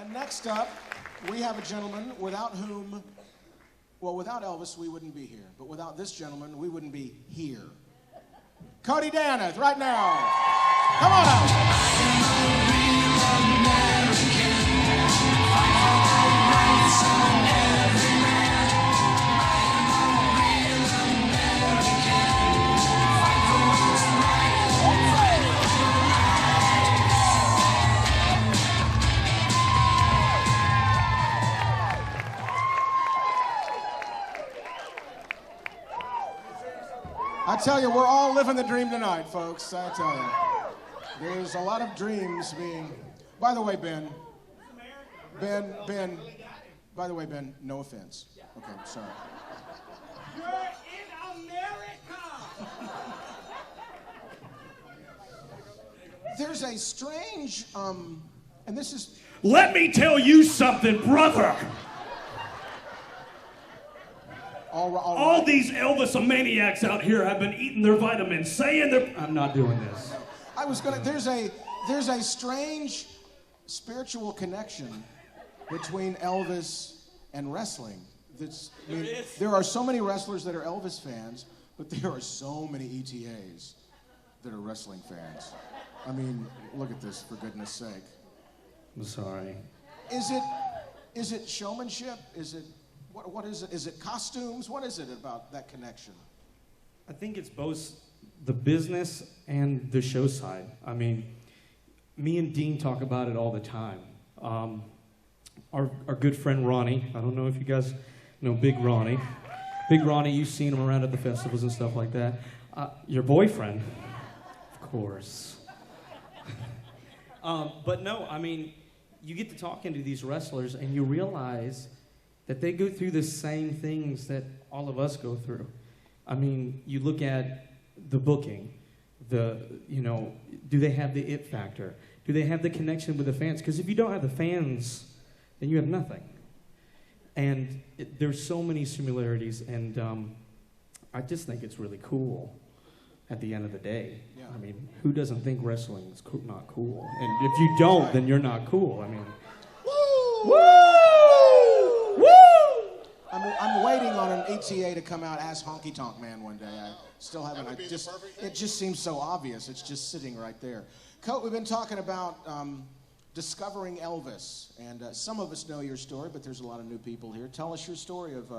And next up, we have a gentleman without whom, well, without Elvis, we wouldn't be here. But without this gentleman, we wouldn't be here. Cote Deonath, right now. Come on out. I tell you, we're all living the dream tonight, folks. I tell you. There's a lot of dreams being... By the way, Ben, by the way, Ben, no offense. Okay, sorry. You're in America! There's a strange, and this is... Let me tell you something, brother. All these Elvis maniacs out here have been eating their vitamins, saying they're... I'm not doing this. I was gonna... There's a strange spiritual connection between Elvis and wrestling. There are so many wrestlers that are Elvis fans, but there are so many ETAs that are wrestling fans. I mean, look at this, for goodness sake. I'm sorry. Is it showmanship? Is it... What is it? Is it costumes? What is it about that connection? I think it's both the business and the show side. I mean, me and Dean talk about it all the time. Our good friend Ronnie, I don't know if you guys know Big Ronnie. Big Ronnie, you've seen him around at the festivals and stuff like that. Your boyfriend, of course. But no, I mean, you get to talking to these wrestlers and you realize that they go through the same things that all of us go through. I mean, you look at the booking, do they have the it factor? Do they have the connection with the fans? Because if you don't have the fans, then you have nothing. And there's so many similarities, and I just think it's really cool at the end of the day. Yeah. I mean, who doesn't think wrestling is not cool? And if you don't, then you're not cool. I mean, woo! Woo! Woo! I'm waiting on an ETA to come out as Honky Tonk Man one day. I still haven't. It just seems so obvious. It's just sitting right there. Cote, we've been talking about discovering Elvis, and some of us know your story, but there's a lot of new people here. Tell us your story of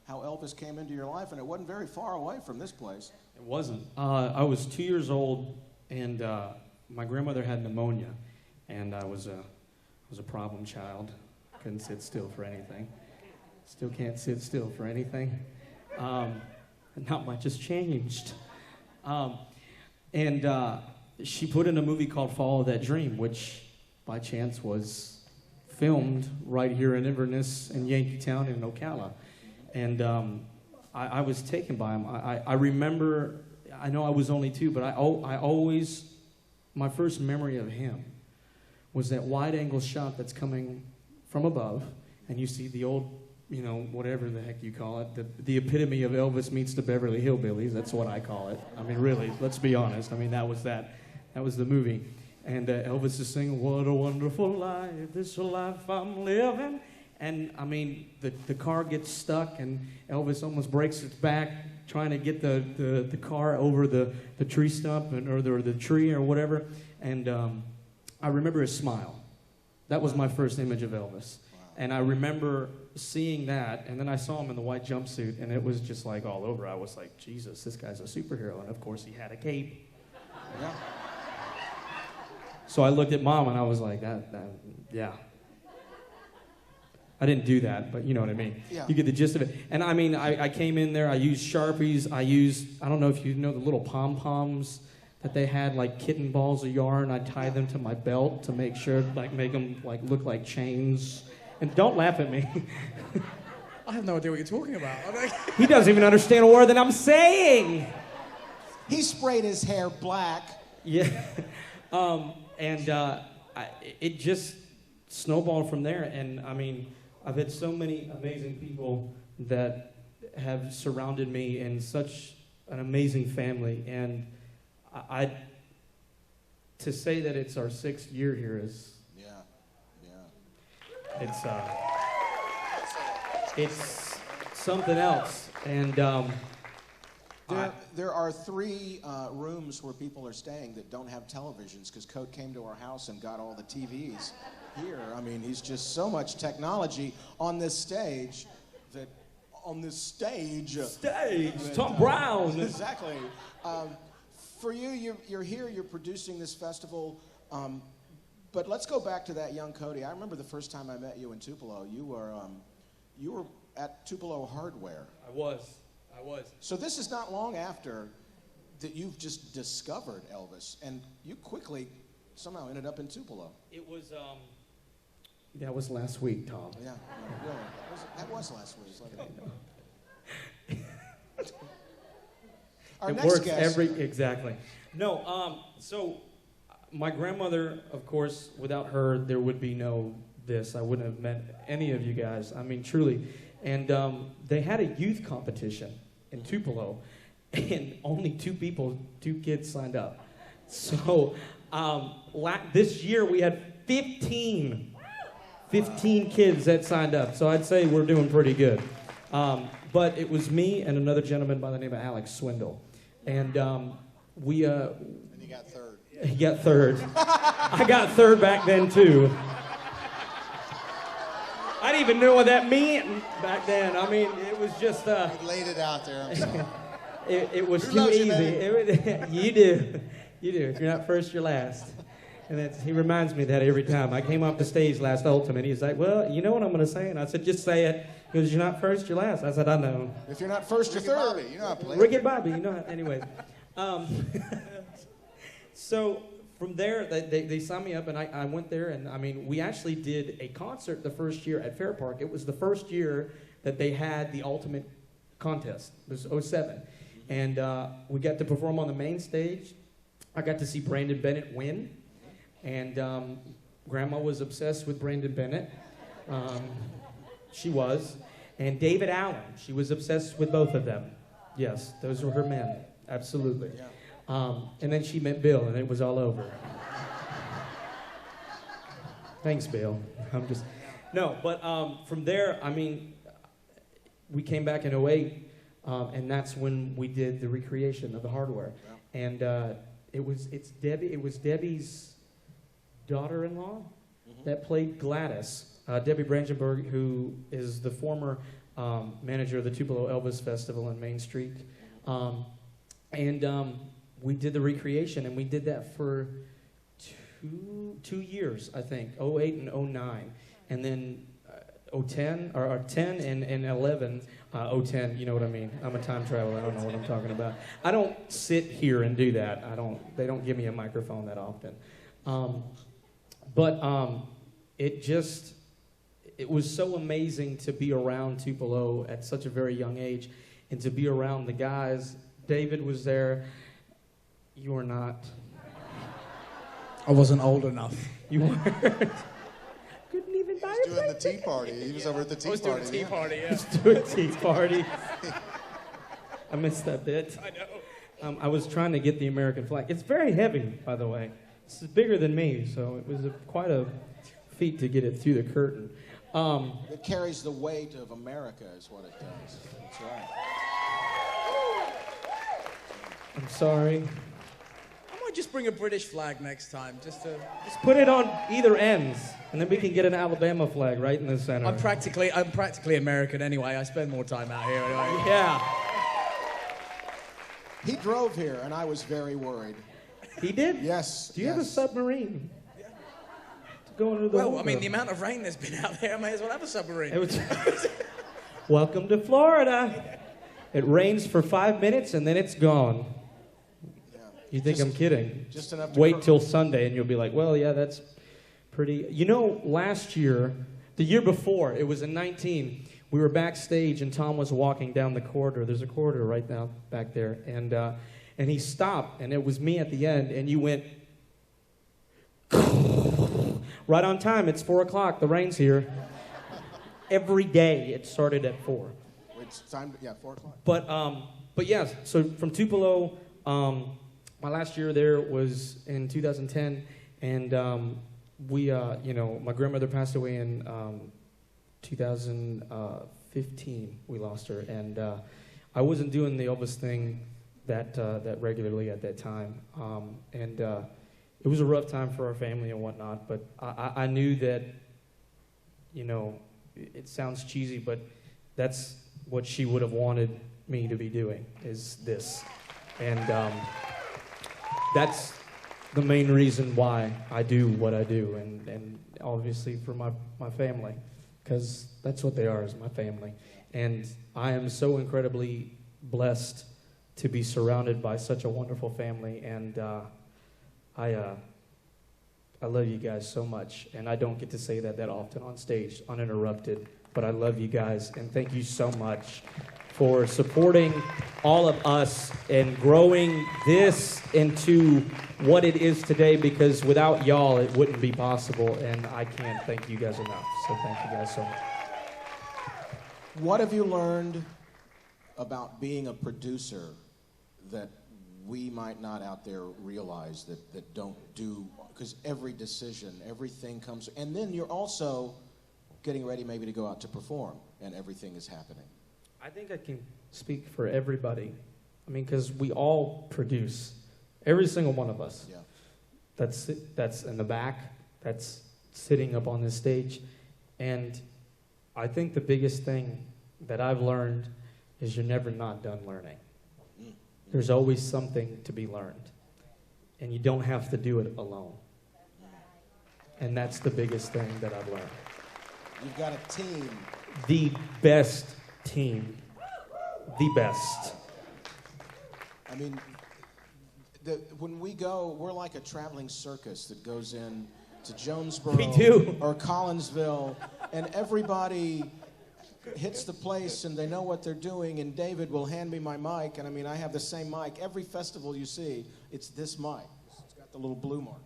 how Elvis came into your life, and it wasn't very far away from this place. It wasn't. I was 2 years old, and my grandmother had pneumonia, and I was a problem child. Couldn't sit still for anything. Still can't sit still for anything. Not much has changed. And she put in a movie called Follow That Dream, which by chance was filmed right here in Inverness and Yankeetown in Ocala. And I was taken by him. I remember, I know I was only 2, but I always, my first memory of him was that wide-angle shot that's coming from above, and you see the old, whatever the heck you call it, the epitome of Elvis meets the Beverly Hillbillies. That's what I call it. I mean, really, let's be honest. I mean, that was the movie. And Elvis is singing, "What a wonderful life, this life I'm living." And, I mean, the car gets stuck, and Elvis almost breaks its back trying to get the car over the tree stump or the tree or whatever. And I remember his smile. That was my first image of Elvis. And I remember seeing that, and then I saw him in the white jumpsuit, and it was just like all over. I was like, Jesus, this guy's a superhero. And, of course, he had a cape. Yeah. So I looked at Mom, and I was like, yeah. I didn't do that, but you know what I mean. Yeah. You get the gist of it. And, I mean, I came in there. I used Sharpies. I don't know if you know the little pom-poms that they had, like kitten balls of yarn. I tied them to my belt to make sure, make them, look like chains. And don't laugh at me. I have no idea what you're talking about. He doesn't even understand a word that I'm saying. He sprayed his hair black. Yeah. It just snowballed from there. And, I mean, I've had so many amazing people that have surrounded me in such an amazing family. And to say that it's our 6th year here is... Yeah. It's something else. And there are 3 rooms where people are staying that don't have televisions because Cote came to our house and got all the TVs here. I mean, he's just so much technology on this stage that Tom Brown. Exactly. For you, you're here, you're producing this festival, but let's go back to that young Cody. I remember the first time I met you in Tupelo. You were at Tupelo Hardware. I was. So this is not long after that you've just discovered Elvis, and you quickly somehow ended up in Tupelo. It was, that was last week, Tom. Yeah, really. That was last week. Our It next works guest. exactly. No, so my grandmother, of course, without her, there would be no this. I wouldn't have met any of you guys. I mean, truly. And they had a youth competition in Tupelo, and only 2 kids signed up. So this year we had 15 kids that signed up. So I'd say we're doing pretty good. But it was me and another gentleman by the name of Alex Swindle. And we... and you got third. He got third. I got third back then, too. I didn't even know what that meant back then. I mean, it was just... You laid it out there, I'm sorry. It was Who too loves you, easy. You do. You do. If you're not first, you're last. And he reminds me of that every time. I came off the stage last Ultimate. He's like, well, you know what I'm going to say? And I said, just say it. He goes, you're not first, you're last. I said, I know. If you're not first, you're third. Bobby, you know how to play. Ricky Bobby, you know how, anyways. So from there, they signed me up, and I went there, and I mean, we actually did a concert the first year at Fair Park. It was the first year that they had the Ultimate contest. It was 07. And we got to perform on the main stage. I got to see Brandon Bennett win. And Grandma was obsessed with Brandon Bennett. She was. And David Allen, she was obsessed with both of them. Yes, those were her men. Absolutely. Yeah. And then she met Bill, and it was all over. Thanks, Bill. No, but from there, I mean, we came back in 08, and that's when we did the recreation of the hardware. Yeah. And it was Debbie's daughter-in-law that played Gladys. Debbie Brandenburg, who is the former manager of the Tupelo Elvis Festival on Main Street. And we did the recreation, and we did that for two years, I think, 08 and 09. And then 010, or 10 and 11, 010, you know what I mean. I'm a time traveler, I don't know what I'm talking about. I don't sit here and do that. They don't give me a microphone that often. But it was so amazing to be around Tupelo at such a very young age, and to be around the guys. David was there. You were not. I wasn't old enough. You weren't. Couldn't even buy He was doing the tea party. He was over at the tea party. I was doing a tea party, yeah. Just do a tea party. I missed that bit. I know. I was trying to get the American flag. It's very heavy, by the way. It's bigger than me, so it was quite a feat to get it through the curtain. It carries the weight of America, is what it does. That's right. I'm sorry. I might just bring a British flag next time, just to... Just put it on either ends, and then we can get an Alabama flag right in the center. I'm practically American anyway. I spend more time out here anyway. Yeah. He drove here, and I was very worried. He did? Yes. Do you have a submarine? To go under the Well, I water? mean, the amount of rain that's been out there, I may as well have a submarine. Welcome to Florida. It rains for 5 minutes, and then it's gone. Yeah. You think I'm kidding? Just enough to Wait till Sunday, and you'll be like, well, yeah, that's pretty... You know, last year, the year before, it was in 19, we were backstage, and Tom was walking down the corridor. There's a corridor right now back there. And he stopped, and it was me at the end, and you went... Right on time. It's 4 o'clock. The rain's here. Every day, it started at 4. It's time, 4 o'clock. But yeah, so from Tupelo, my last year there was in 2010, and my grandmother passed away in 2015. We lost her, and I wasn't doing the Elvis thing that regularly at that time, and it was a rough time for our family and whatnot. But I knew that, it sounds cheesy, but that's what she would have wanted me to be doing, is this, and that's the main reason why I do what I do, and obviously for my family, because that's what they are, is my family. And I am so incredibly blessed to be surrounded by such a wonderful family, and I love you guys so much, and I don't get to say that often on stage, uninterrupted, but I love you guys, and thank you so much for supporting all of us and growing this into what it is today, because without y'all, it wouldn't be possible, and I can't thank you guys enough, so thank you guys so much. What have you learned about being a producer that we might not out there realize that don't do, because every decision, everything comes, and then you're also getting ready maybe to go out to perform, and everything is happening. I think I can speak for everybody. I mean, because we all produce, every single one of us. Yeah. That's in the back, that's sitting up on this stage. And I think the biggest thing that I've learned is you're never not done learning. There's always something to be learned. And you don't have to do it alone. And that's the biggest thing that I've learned. You've got a team. The best team. The best. I mean, when we go, we're like a traveling circus that goes in to Jonesboro We do. or Collinsville, and everybody hits the place and they know what they're doing, and David will hand me my mic, and I mean, I have the same mic. Every festival you see, it's this mic. It's got the little blue mark.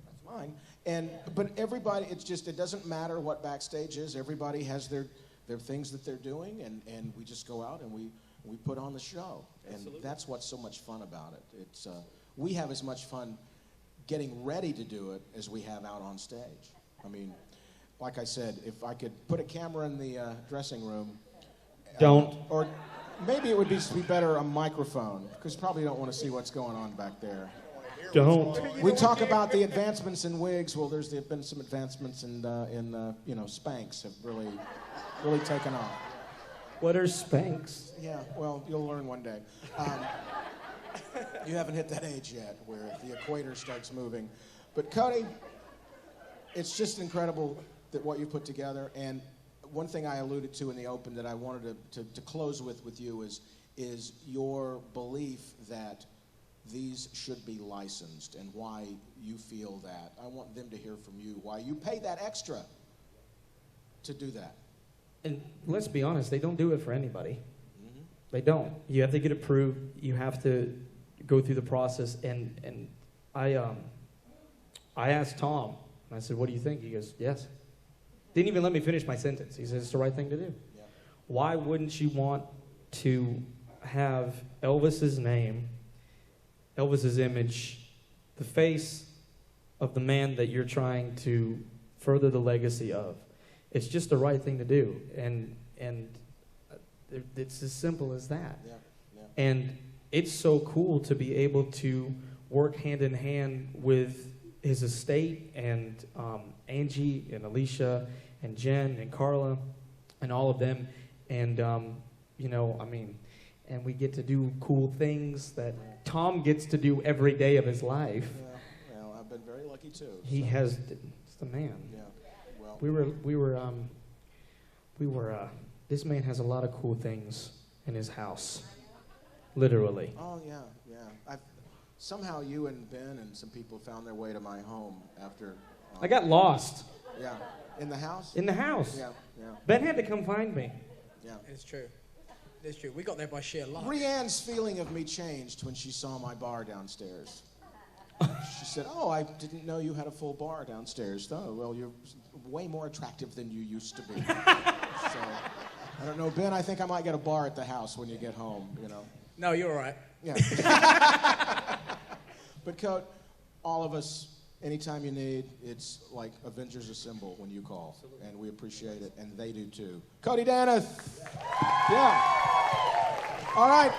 That's mine. But everybody, it doesn't matter what backstage is. Everybody has their things that they're doing, and we just go out and we put on the show. Absolutely. And that's what's so much fun about it. It's we have as much fun getting ready to do it as we have out on stage. I mean, like I said, if I could put a camera in the dressing room. Don't. Or maybe it would be better a microphone, because probably don't want to see what's going on back there. Don't. We talk about the advancements in wigs. Well, there's been some advancements in Spanx have really taken off. What are Spanx? Yeah, well, you'll learn one day. You haven't hit that age yet where the equator starts moving. But Cody, it's just incredible that what you put together. And one thing I alluded to in the open that I wanted to close with you is your belief that these should be licensed, and why you feel that. I want them to hear from you why you pay that extra to do that. And let's be honest, they don't do it for anybody. Mm-hmm. They don't. You have to get approved. You have to go through the process. And I asked Tom, and I said, "What do you think?" He goes, "Yes." Didn't even let me finish my sentence. He says, "It's the right thing to do." Yeah. Why wouldn't you want to have Elvis's name, Elvis's image, the face of the man that you're trying to further the legacy of? It's just the right thing to do, and it's as simple as that. Yeah, yeah. And it's so cool to be able to work hand in hand with his estate and Angie and Alicia and Jen and Carla and all of them, and and we get to do cool things that Tom gets to do every day of his life. Yeah, well, I've been very lucky too. He has, it's the man. Yeah. Well, this man has a lot of cool things in his house, literally. Oh yeah. Somehow you and Ben and some people found their way to my home after. I got lost. Yeah, in the house. In the house. Yeah. Ben had to come find me. Yeah, it's true. It's true. We got there by sheer luck. Rianne's feeling of me changed when she saw my bar downstairs. She said, "Oh, I didn't know you had a full bar downstairs. Oh, well, you're way more attractive than you used to be." So, I don't know, Ben, I think I might get a bar at the house when you get home, No, you're all right. Yeah. But, Cote, all of us anytime you need, it's like Avengers Assemble when you call. Absolutely. And we appreciate it, and they do too. Cote Deonath. Yeah. All right.